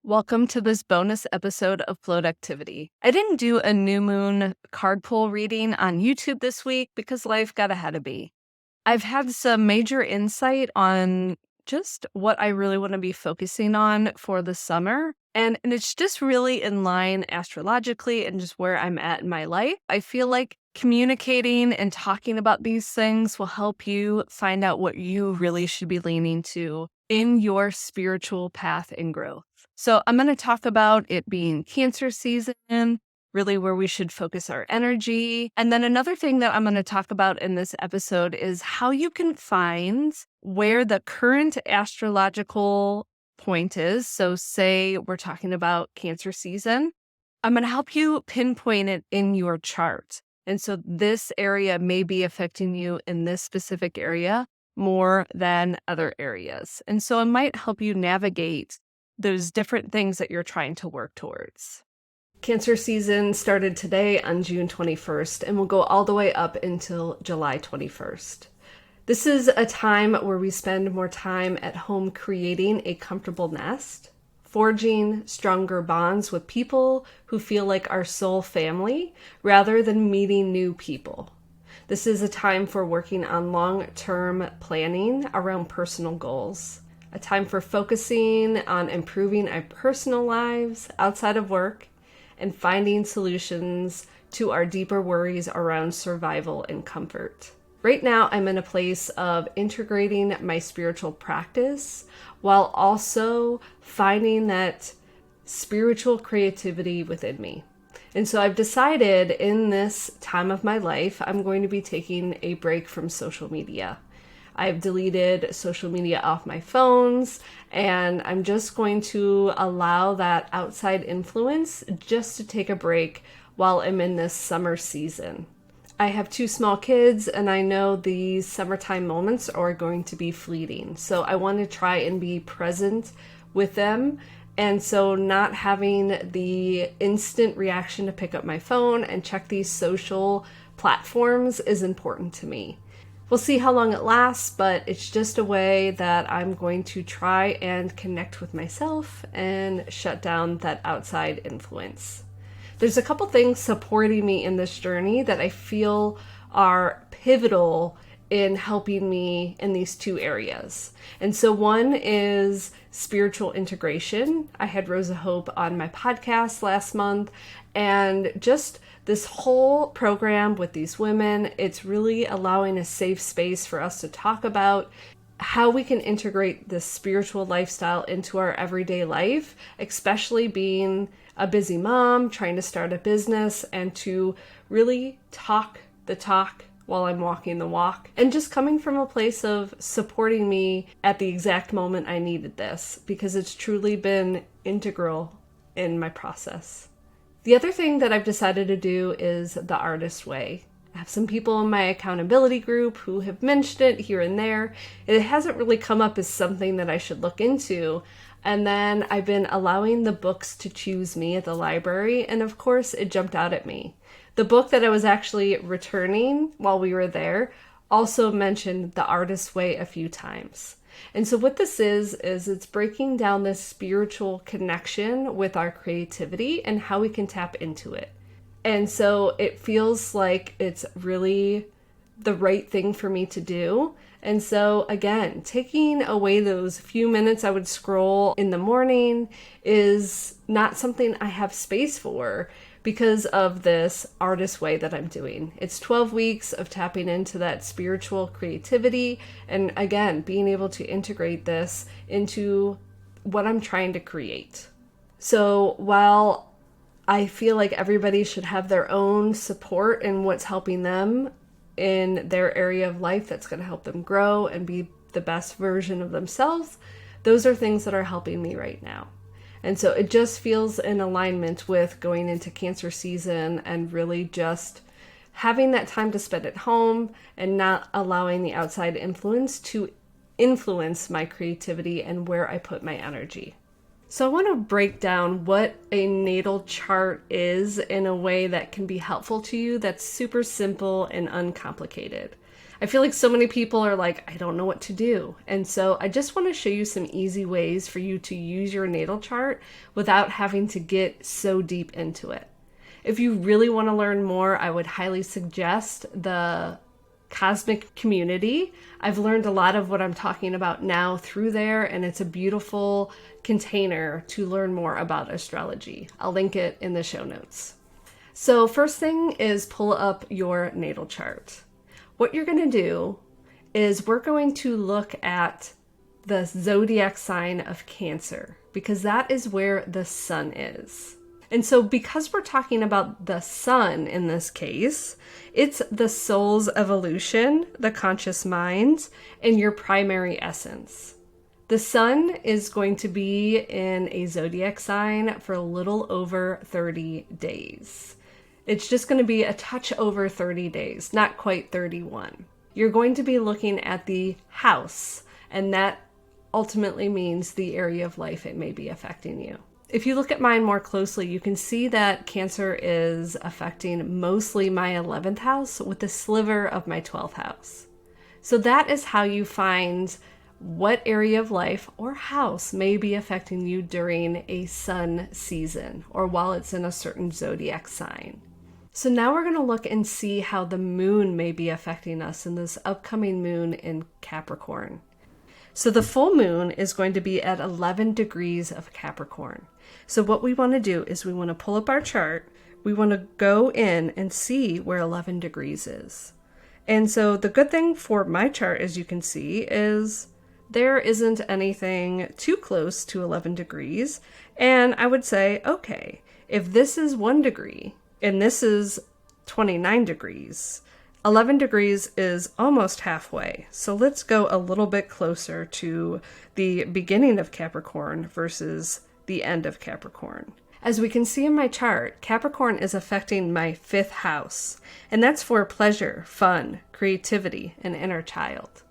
Welcome to this bonus episode of Floductivity. I didn't do a new moon card pull reading on YouTube this week because life got ahead of me. I've had some major insight on just what I really want to be focusing on for the summer. And it's just really in line astrologically and just where I'm at in my life. I feel like communicating and talking about these things will help you find out what you really should be leaning to in your spiritual path and growth. So I'm going to talk about it being Cancer season, really where we should focus our energy. And then another thing that I'm going to talk about in this episode is how you can find where the current astrological point is. So say we're talking about Cancer season, I'm going to help you pinpoint it in your chart. And so this area may be affecting you in this specific area more than other areas. And so it might help you navigate those different things that you're trying to work towards. Cancer season started today on June 21st and will go all the way up until July 21st. This is a time where we spend more time at home creating a comfortable nest, forging stronger bonds with people who feel like our soul family rather than meeting new people. This is a time for working on long-term planning around personal goals, a time for focusing on improving our personal lives outside of work and finding solutions to our deeper worries around survival and comfort. Right now, I'm in a place of integrating my spiritual practice while also finding that spiritual creativity within me. And so I've decided in this time of my life, I'm going to be taking a break from social media. I've deleted social media off my phones, and I'm just going to allow that outside influence just to take a break while I'm in this summer season. I have 2 small kids, and I know these summertime moments are going to be fleeting. So I want to try and be present with them. And so not having the instant reaction to pick up my phone and check these social platforms is important to me. We'll see how long it lasts, but it's just a way that I'm going to try and connect with myself and shut down that outside influence. There's a couple things supporting me in this journey that I feel are pivotal in helping me in these 2 areas. And so one is spiritual integration. I had Rosa Hope on my podcast last month, and just this whole program with these women, it's really allowing a safe space for us to talk about how we can integrate this spiritual lifestyle into our everyday life, especially being a busy mom, trying to start a business, and to really talk the talk while I'm walking the walk, and just coming from a place of supporting me at the exact moment I needed this, because it's truly been integral in my process. The other thing that I've decided to do is the artist way. I have some people in my accountability group who have mentioned it here and there. It hasn't really come up as something that I should look into. And then I've been allowing the books to choose me at the library, and of course it jumped out at me. The book that I was actually returning while we were there also mentioned the artist way a few times. And so what this is it's breaking down this spiritual connection with our creativity and how we can tap into it. And so it feels like it's really the right thing for me to do. And so again, taking away those few minutes I would scroll in the morning is not something I have space for because of this artist way that I'm doing. It's 12 weeks of tapping into that spiritual creativity and again, being able to integrate this into what I'm trying to create. So while I feel like everybody should have their own support in what's helping them in their area of life that's going to help them grow and be the best version of themselves, those are things that are helping me right now. And so it just feels in alignment with going into Cancer season and really just having that time to spend at home and not allowing the outside influence to influence my creativity and where I put my energy. So I want to break down what a natal chart is in a way that can be helpful to you, that's super simple and uncomplicated. I feel like so many people are like, I don't know what to do. And so I just want to show you some easy ways for you to use your natal chart without having to get so deep into it. If you really want to learn more, I would highly suggest the Cosmic Community. I've learned a lot of what I'm talking about now through there, and it's a beautiful container to learn more about astrology. I'll link it in the show notes. So first thing is pull up your natal chart. What you're going to do is we're going to look at the zodiac sign of Cancer, because that is where the sun is. And so because we're talking about the sun in this case, it's the soul's evolution, the conscious mind, and your primary essence. The sun is going to be in a zodiac sign for a little over 30 days. It's just going to be a touch over 30 days, not quite 31. You're going to be looking at the house, and that ultimately means the area of life it may be affecting you. If you look at mine more closely, you can see that Cancer is affecting mostly my 11th house with a sliver of my 12th house. So that is how you find what area of life or house may be affecting you during a sun season or while it's in a certain zodiac sign. So now we're going to look and see how the moon may be affecting us in this upcoming moon in Capricorn. So the full moon is going to be at 11 degrees of Capricorn. So what we want to do is we want to pull up our chart. We want to go in and see where 11 degrees is. And so the good thing for my chart, as you can see, is there isn't anything too close to 11 degrees. And I would say, okay, if this is 1 degree and this is 29 degrees, 11 degrees is almost halfway. So let's go a little bit closer to the beginning of Capricorn versus the end of Capricorn. As we can see in my chart, Capricorn is affecting my 5th house, and that's for pleasure, fun, creativity, and inner child.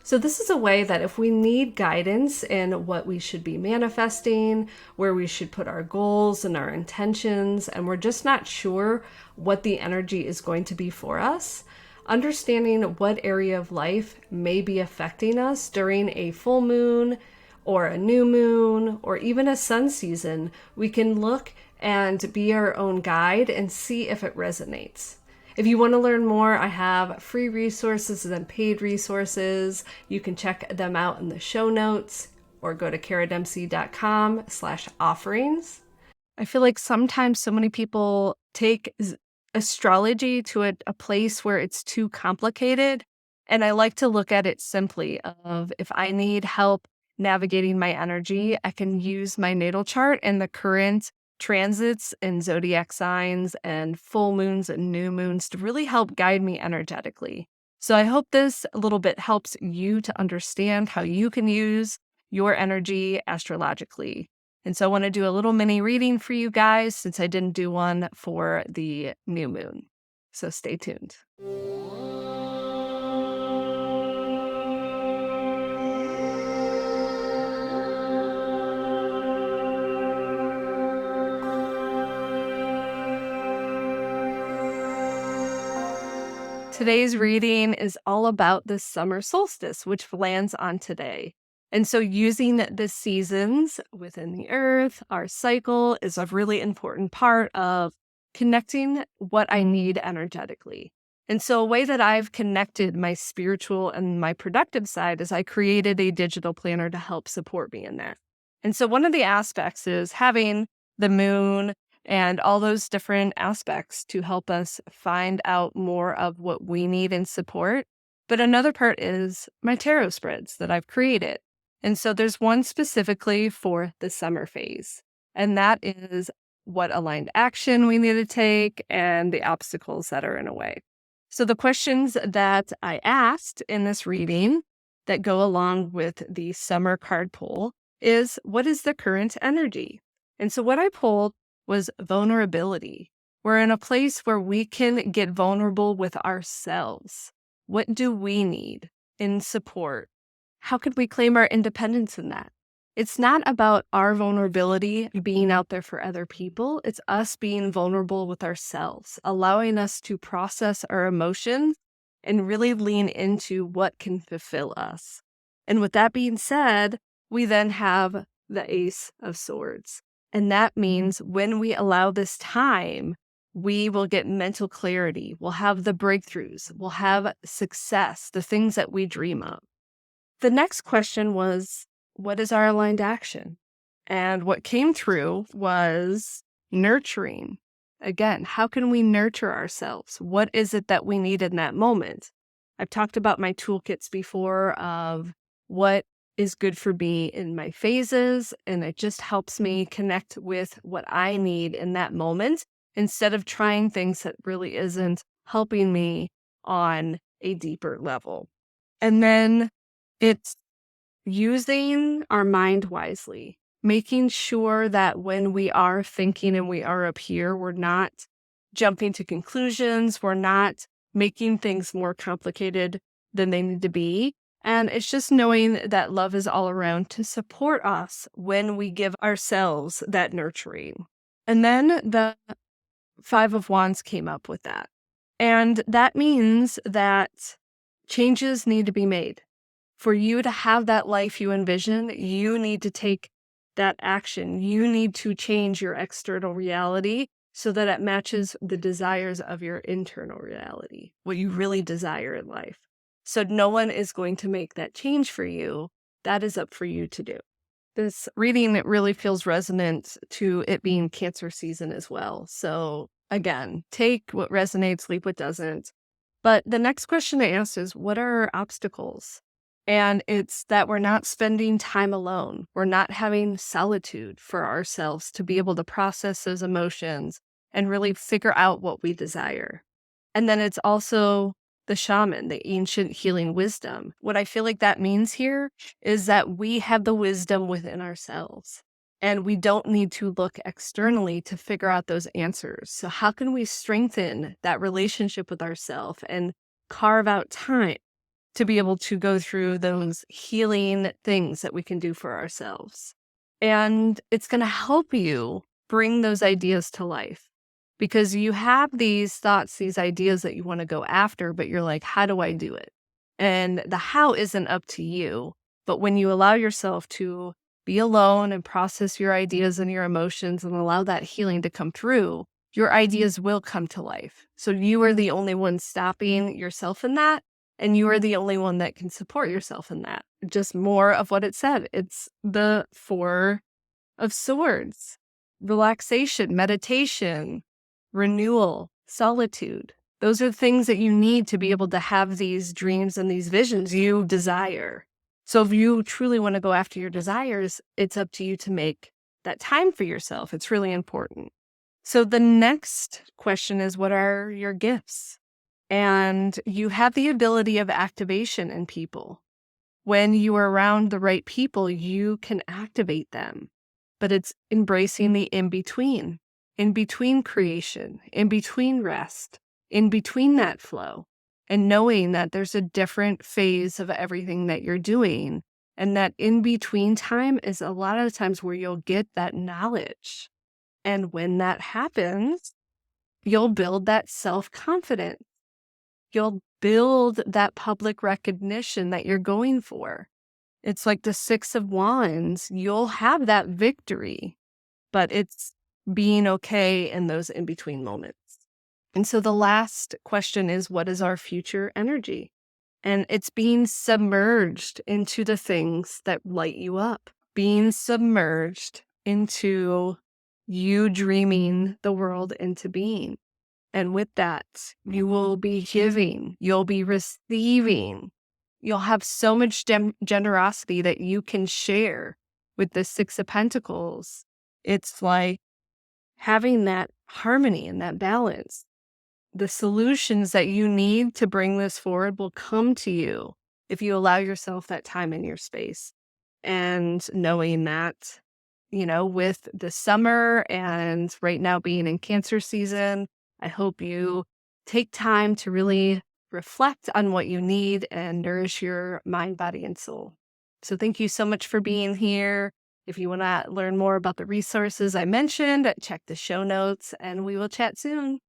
So this is a way that if we need guidance in what we should be manifesting, where we should put our goals and our intentions, and we're just not sure what the energy is going to be for us, understanding what area of life may be affecting us during a full moon or a new moon or even a sun season, we can look and be our own guide and see if it resonates. If you want to learn more, I have free resources and paid resources. You can check them out in the show notes or go to karadempsey.com/offerings. I feel like sometimes so many people take astrology to a place where it's too complicated. And I like to look at it simply of if I need help navigating my energy, I can use my natal chart and the current transits and zodiac signs and full moons and new moons to really help guide me energetically. So I hope this a little bit helps you to understand how you can use your energy astrologically. And so I want to do a little mini reading for you guys since I didn't do one for the new moon. So stay tuned. Today's reading is all about the summer solstice, which lands on today. And so using the seasons within the earth, our cycle, is a really important part of connecting what I need energetically. And so a way that I've connected my spiritual and my productive side is I created a digital planner to help support me in that. And so one of the aspects is having the moon and all those different aspects to help us find out more of what we need and support. But another part is my tarot spreads that I've created. And so there's one specifically for the summer phase, and that is what aligned action we need to take and the obstacles that are in a way. So the questions that I asked in this reading that go along with the summer card pull is, what is the current energy? And so what I pulled was vulnerability. We're in a place where we can get vulnerable with ourselves. What do we need in support? How could we claim our independence in that? It's not about our vulnerability being out there for other people. It's us being vulnerable with ourselves, allowing us to process our emotions and really lean into what can fulfill us. And with that being said, we then have the Ace of Swords. And that means when we allow this time, we will get mental clarity. We'll have the breakthroughs. We'll have success, the things that we dream of. The next question was, what is our aligned action? And what came through was nurturing. Again, how can we nurture ourselves? What is it that we need in that moment? I've talked about my toolkits before of what is good for me in my phases, and it just helps me connect with what I need in that moment instead of trying things that really isn't helping me on a deeper level. And then it's using our mind wisely, making sure that when we are thinking and we are up here, we're not jumping to conclusions, we're not making things more complicated than they need to be. And it's just knowing that love is all around to support us when we give ourselves that nurturing. And then the Five of Wands came up with that. And that means that changes need to be made. For you to have that life you envision, you need to take that action. You need to change your external reality so that it matches the desires of your internal reality, what you really desire in life. So no one is going to make that change for you. That is up for you to do. This reading, it really feels resonant to it being Cancer season as well. So again, take what resonates, leave what doesn't. But the next question I asked is, what are our obstacles? And it's that we're not spending time alone. We're not having solitude for ourselves to be able to process those emotions and really figure out what we desire. And then it's also the shaman, the ancient healing wisdom. What I feel like that means here is that we have the wisdom within ourselves. And we don't need to look externally to figure out those answers. So how can we strengthen that relationship with ourselves and carve out time to be able to go through those healing things that we can do for ourselves? And it's going to help you bring those ideas to life because you have these thoughts, these ideas that you want to go after, but you're like, how do I do it? And the how isn't up to you. But when you allow yourself to be alone and process your ideas and your emotions and allow that healing to come through, your ideas will come to life. So you are the only one stopping yourself in that. And you are the only one that can support yourself in that. Just more of what it said. It's the Four of Swords. Relaxation, meditation, renewal, solitude. Those are things that you need to be able to have these dreams and these visions you desire. So if you truly want to go after your desires, it's up to you to make that time for yourself. It's really important. So the next question is, what are your gifts? And you have the ability of activation in people. When you are around the right people, you can activate them. But it's embracing the in-between creation, in between rest, in between that flow, and knowing that there's a different phase of everything that you're doing. And that in-between time is a lot of the times where you'll get that knowledge. And when that happens, you'll build that self-confidence. You'll build that public recognition that you're going for. It's like the Six of Wands. You'll have that victory, but it's being okay in those in-between moments. And so the last question is, what is our future energy? And it's being submerged into the things that light you up, being submerged into you dreaming the world into being. And with that, you will be giving, you'll be receiving, you'll have so much generosity that you can share with the Six of Pentacles. It's like having that harmony and that balance. The solutions that you need to bring this forward will come to you if you allow yourself that time in your space. And knowing that, with the summer and right now being in Cancer season, I hope you take time to really reflect on what you need and nourish your mind, body, and soul. So thank you so much for being here. If you want to learn more about the resources I mentioned, check the show notes and we will chat soon.